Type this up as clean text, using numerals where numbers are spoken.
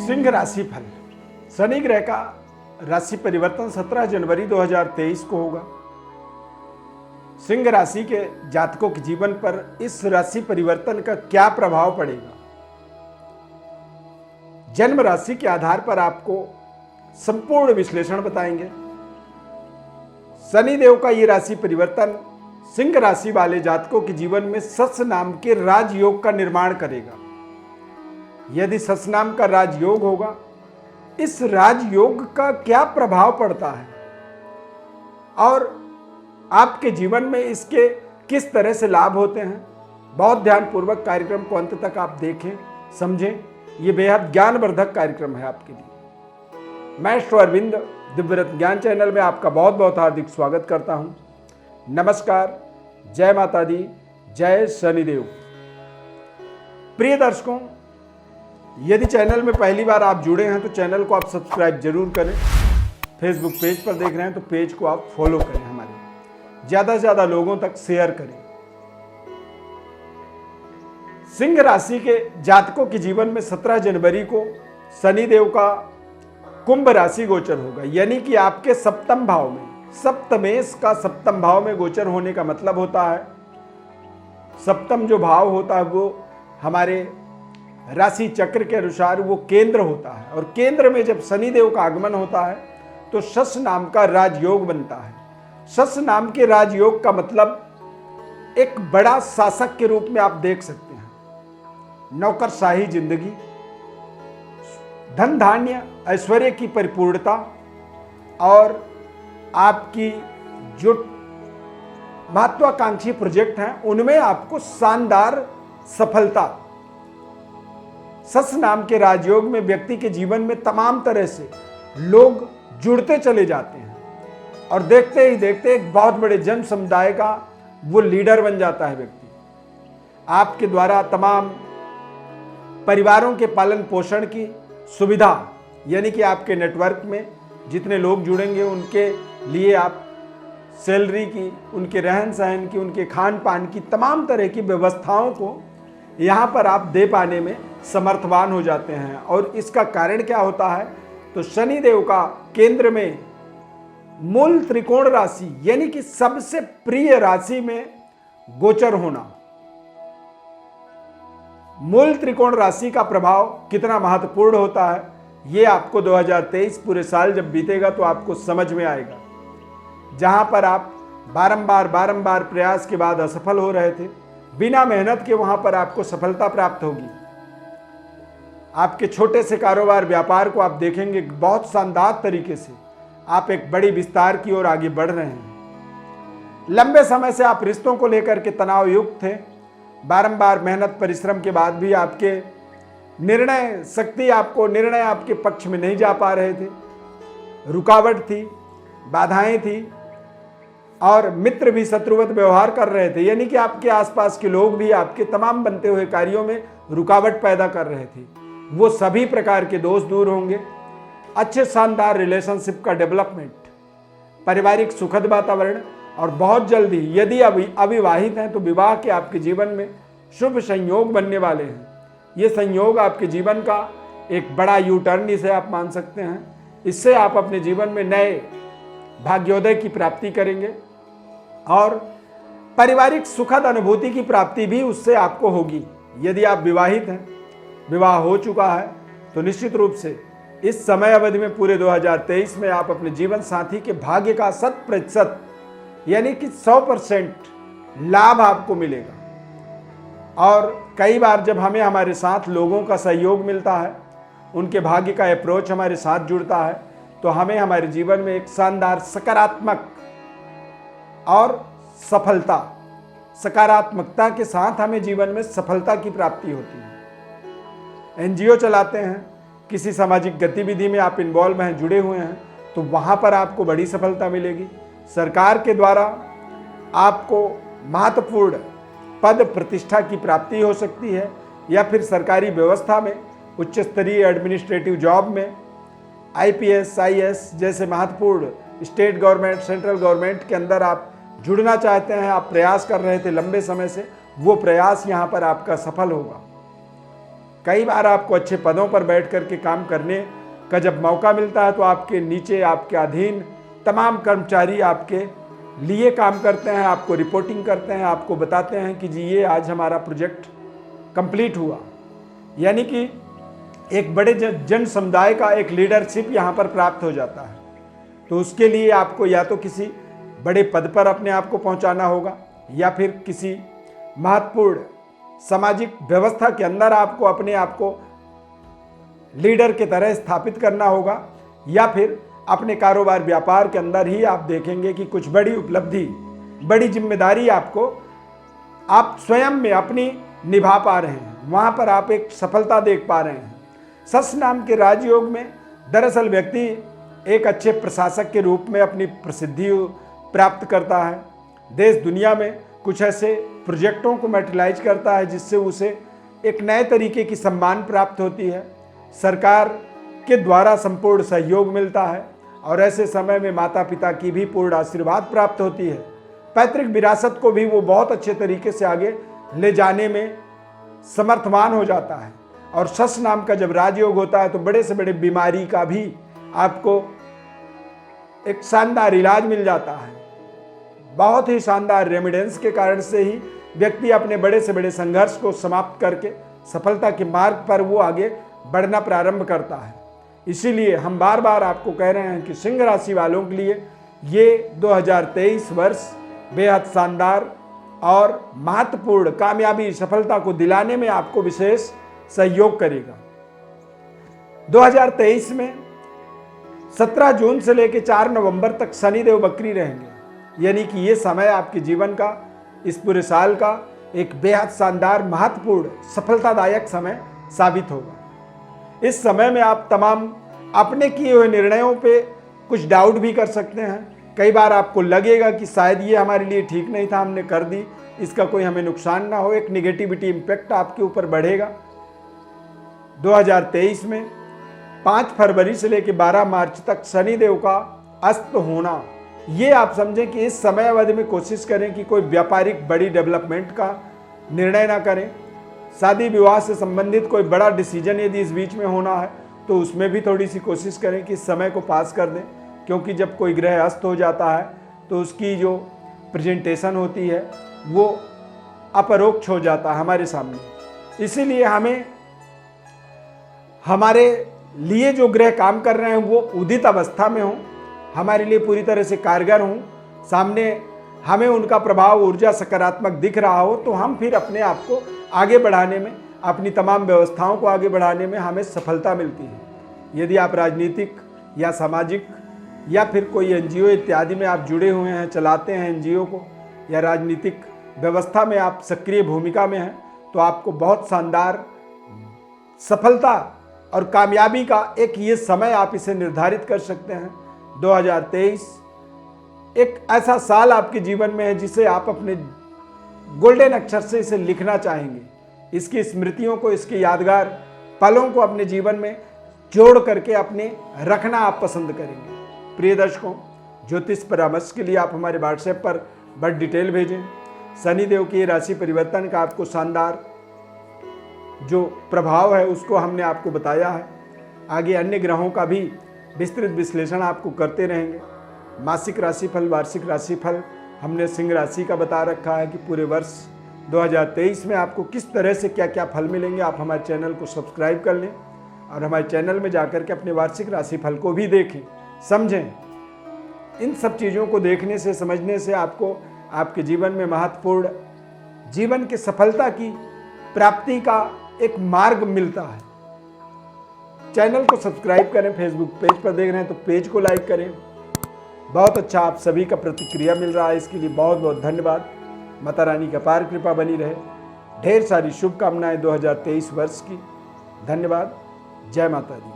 सिंह राशि फल। शनि ग्रह का राशि परिवर्तन 17 जनवरी 2023 को होगा। सिंह राशि के जातकों के जीवन पर इस राशि परिवर्तन का क्या प्रभाव पड़ेगा, जन्म राशि के आधार पर आपको संपूर्ण विश्लेषण बताएंगे। शनि देव का ये राशि परिवर्तन सिंह राशि वाले जातकों के जीवन में सस नाम के राजयोग का निर्माण करेगा। यदि सस नाम का राजयोग होगा, इस राजयोग का क्या प्रभाव पड़ता है और आपके जीवन में इसके किस तरह से लाभ होते हैं, बहुत ध्यानपूर्वक कार्यक्रम को अंत तक आप देखें, समझें। ये बेहद ज्ञानवर्धक कार्यक्रम है आपके लिए। मैं श्री अरविंद दिव्यरत्न ज्ञान चैनल में आपका बहुत बहुत हार्दिक स्वागत करता हूं। नमस्कार, जय माता दी, जय शनिदेव। प्रिय दर्शकों, यदि चैनल में पहली बार आप जुड़े हैं तो चैनल को आप सब्सक्राइब जरूर करें। फेसबुक पेज पर देख रहे हैं तो पेज को आप फॉलो करें, हमारे ज़्यादा से ज़्यादा लोगों तक शेयर करें। सिंह राशि के जातकों के जीवन में 17 जनवरी को शनिदेव का कुंभ राशि गोचर होगा, यानी कि आपके सप्तम भाव में, सप्तमेश का सप्तम भाव में गोचर होने का मतलब होता है, सप्तम जो भाव होता है वो हमारे राशि चक्र के अनुसार वो केंद्र होता है, और केंद्र में जब शनिदेव का आगमन होता है तो शश नाम का राजयोग बनता है। शश नाम के राजयोग का मतलब एक बड़ा शासक के रूप में आप देख सकते हैं। नौकरशाही जिंदगी, धन धान्य ऐश्वर्य की परिपूर्णता, और आपकी जो महत्वाकांक्षी प्रोजेक्ट हैं उनमें आपको शानदार सफलता। सस नाम के राजयोग में व्यक्ति के जीवन में तमाम तरह से लोग जुड़ते चले जाते हैं और देखते ही देखते एक बहुत बड़े जन समुदाय का वो लीडर बन जाता है व्यक्ति। आपके द्वारा तमाम परिवारों के पालन पोषण की सुविधा, यानी कि आपके नेटवर्क में जितने लोग जुड़ेंगे उनके लिए आप सैलरी की, उनके रहन सहन की, उनके खान पान की तमाम तरह की व्यवस्थाओं को यहाँ पर आप दे पाने में समर्थवान हो जाते हैं। और इसका कारण क्या होता है, तो शनि देव का केंद्र में मूल त्रिकोण राशि, यानी कि सबसे प्रिय राशि में गोचर होना। मूल त्रिकोण राशि का प्रभाव कितना महत्वपूर्ण होता है, ये आपको 2023 पूरे साल जब बीतेगा तो आपको समझ में आएगा। जहां पर आप बारंबार प्रयास के बाद असफल हो रहे थे, बिना मेहनत के वहां पर आपको सफलता प्राप्त होगी। आपके छोटे से कारोबार व्यापार को आप देखेंगे बहुत शानदार तरीके से आप एक बड़ी विस्तार की ओर आगे बढ़ रहे हैं। लंबे समय से आप रिश्तों को लेकर के तनाव युक्त थे, बारंबार मेहनत परिश्रम के बाद भी आपके निर्णय आपके पक्ष में नहीं जा पा रहे थे, रुकावट थी, बाधाएं थी, और मित्र भी शत्रुवत व्यवहार कर रहे थे, यानी कि आपके आसपास के लोग भी आपके तमाम बनते हुए कार्यों में रुकावट पैदा कर रहे थे। वो सभी प्रकार के दोष दूर होंगे। अच्छे शानदार रिलेशनशिप का डेवलपमेंट, पारिवारिक सुखद वातावरण, और बहुत जल्दी यदि अविवाहित हैं तो विवाह के आपके जीवन में शुभ संयोग बनने वाले हैं। ये संयोग आपके जीवन का एक बड़ा यू टर्न इसे आप मान सकते हैं। इससे आप अपने जीवन में नए भाग्योदय की प्राप्ति करेंगे और पारिवारिक सुखद अनुभूति की प्राप्ति भी उससे आपको होगी। यदि आप विवाहित हैं, विवाह हो चुका है, तो निश्चित रूप से इस समय अवधि में पूरे 2023 में आप अपने जीवन साथी के भाग्य का 100% यानी कि 100% लाभ आपको मिलेगा। और कई बार जब हमें हमारे साथ लोगों का सहयोग मिलता है, उनके भाग्य का अप्रोच हमारे साथ जुड़ता है, तो हमें हमारे जीवन में एक शानदार सकारात्मक और सकारात्मकता के साथ हमें जीवन में सफलता की प्राप्ति होती है। एनजीओ चलाते हैं, किसी सामाजिक गतिविधि में आप इन्वॉल्व हैं, जुड़े हुए हैं, तो वहाँ पर आपको बड़ी सफलता मिलेगी। सरकार के द्वारा आपको महत्वपूर्ण पद प्रतिष्ठा की प्राप्ति हो सकती है, या फिर सरकारी व्यवस्था में उच्च स्तरीय एडमिनिस्ट्रेटिव जॉब में आईपीएस, आईएएस जैसे महत्वपूर्ण स्टेट गवर्नमेंट, सेंट्रल गवर्नमेंट के अंदर आप जुड़ना चाहते हैं, आप प्रयास कर रहे थे लंबे समय से, वो प्रयास यहाँ पर आपका सफल होगा। कई बार आपको अच्छे पदों पर बैठ कर के काम करने का जब मौका मिलता है तो आपके नीचे, आपके अधीन तमाम कर्मचारी आपके लिए काम करते हैं, आपको रिपोर्टिंग करते हैं, आपको बताते हैं कि जी ये आज हमारा प्रोजेक्ट कंप्लीट हुआ। यानी कि एक बड़े जन समुदाय का एक लीडरशिप यहाँ पर प्राप्त हो जाता है। तो उसके लिए आपको या तो किसी बड़े पद पर अपने आप को पहुँचाना होगा या फिर किसी महत्वपूर्ण सामाजिक व्यवस्था के अंदर आपको अपने आप को लीडर की तरह स्थापित करना होगा, या फिर अपने कारोबार व्यापार के अंदर ही आप देखेंगे कि कुछ बड़ी उपलब्धि, बड़ी जिम्मेदारी आपको आप स्वयं में अपनी निभा पा रहे हैं, वहाँ पर आप एक सफलता देख पा रहे हैं। सस नाम के राजयोग में दरअसल व्यक्ति एक अच्छे प्रशासक के रूप में अपनी प्रसिद्धि प्राप्त करता है, देश दुनिया में कुछ ऐसे प्रोजेक्टों को मैटेरियलाइज करता है जिससे उसे एक नए तरीके की सम्मान प्राप्त होती है, सरकार के द्वारा संपूर्ण सहयोग मिलता है और ऐसे समय में माता पिता की भी पूर्ण आशीर्वाद प्राप्त होती है। पैतृक विरासत को भी वो बहुत अच्छे तरीके से आगे ले जाने में समर्थवान हो जाता है। और सस नाम का जब राजयोग होता है तो बड़े से बड़े बीमारी का भी आपको एक शानदार इलाज मिल जाता है। बहुत ही शानदार रेमिडेंस के कारण से ही व्यक्ति अपने बड़े से बड़े संघर्ष को समाप्त करके सफलता के मार्ग पर वो आगे बढ़ना प्रारंभ करता है। इसीलिए हम बार बार आपको कह रहे हैं कि सिंह राशि वालों के लिए ये 2023 वर्ष बेहद शानदार और महत्वपूर्ण कामयाबी, सफलता को दिलाने में आपको विशेष सहयोग करेगा। 2023 में 17 जून से लेकर 4 नवंबर तक शनिदेव वक्री रहेंगे, यानी कि ये समय आपके जीवन का, इस पूरे साल का एक बेहद शानदार, महत्वपूर्ण, सफलतादायक समय साबित होगा। इस समय में आप तमाम अपने किए हुए निर्णयों पे कुछ डाउट भी कर सकते हैं। कई बार आपको लगेगा कि शायद ये हमारे लिए ठीक नहीं था, हमने कर दी, इसका कोई हमें नुकसान ना हो, एक निगेटिविटी इम्पैक्ट आपके ऊपर बढ़ेगा। 2023 में 5 फरवरी से लेकर 12 मार्च तक शनिदेव का अस्त होना, ये आप समझें कि इस समय अवधि में कोशिश करें कि कोई व्यापारिक बड़ी डेवलपमेंट का निर्णय ना करें। शादी विवाह से संबंधित कोई बड़ा डिसीजन यदि इस बीच में होना है तो उसमें भी थोड़ी सी कोशिश करें कि इस समय को पास कर दें, क्योंकि जब कोई ग्रह अस्त हो जाता है तो उसकी जो प्रेजेंटेशन होती है वो अपरोक्ष हो जाता है हमारे सामने। इसीलिए हमें हमारे लिए जो ग्रह काम कर रहे हैं वो उदित अवस्था में हों, हमारे लिए पूरी तरह से कारगर हों, सामने हमें उनका प्रभाव, ऊर्जा सकारात्मक दिख रहा हो, तो हम फिर अपने आप को आगे बढ़ाने में, अपनी तमाम व्यवस्थाओं को आगे बढ़ाने में हमें सफलता मिलती है। यदि आप राजनीतिक या सामाजिक या फिर कोई एनजीओ इत्यादि में आप जुड़े हुए हैं, चलाते हैं एनजीओ को, या राजनीतिक व्यवस्था में आप सक्रिय भूमिका में हैं, तो आपको बहुत शानदार सफलता और कामयाबी का एक ये समय आप इसे निर्धारित कर सकते हैं। 2023 एक ऐसा साल आपके जीवन में है जिसे आप अपने गोल्डन अक्षर से इसे लिखना चाहेंगे, इसकी स्मृतियों को, इसके यादगार पलों को अपने जीवन में जोड़ करके अपने रखना आप पसंद करेंगे। प्रिय दर्शकों, ज्योतिष परामर्श के लिए आप हमारे व्हाट्सएप पर बड़ डिटेल भेजें। शनिदेव के राशि परिवर्तन का आपको शानदार जो प्रभाव है उसको हमने आपको बताया है। आगे अन्य ग्रहों का भी विस्तृत विश्लेषण आपको करते रहेंगे। मासिक राशिफल, वार्षिक राशिफल हमने सिंह राशि का बता रखा है कि पूरे वर्ष 2023 में आपको किस तरह से क्या क्या फल मिलेंगे। आप हमारे चैनल को सब्सक्राइब कर लें और हमारे चैनल में जाकर के अपने वार्षिक राशिफल को भी देखें, समझें। इन सब चीज़ों को देखने से, समझने से आपको आपके जीवन में महत्वपूर्ण जीवन की सफलता की प्राप्ति का एक मार्ग मिलता है। चैनल को सब्सक्राइब करें, फेसबुक पेज पर देख रहे हैं तो पेज को लाइक करें। बहुत अच्छा आप सभी का प्रतिक्रिया मिल रहा है, इसके लिए बहुत बहुत धन्यवाद। माता रानी की अपार कृपा बनी रहे। ढेर सारी शुभकामनाएं 2023 वर्ष की। धन्यवाद। जय माता दी।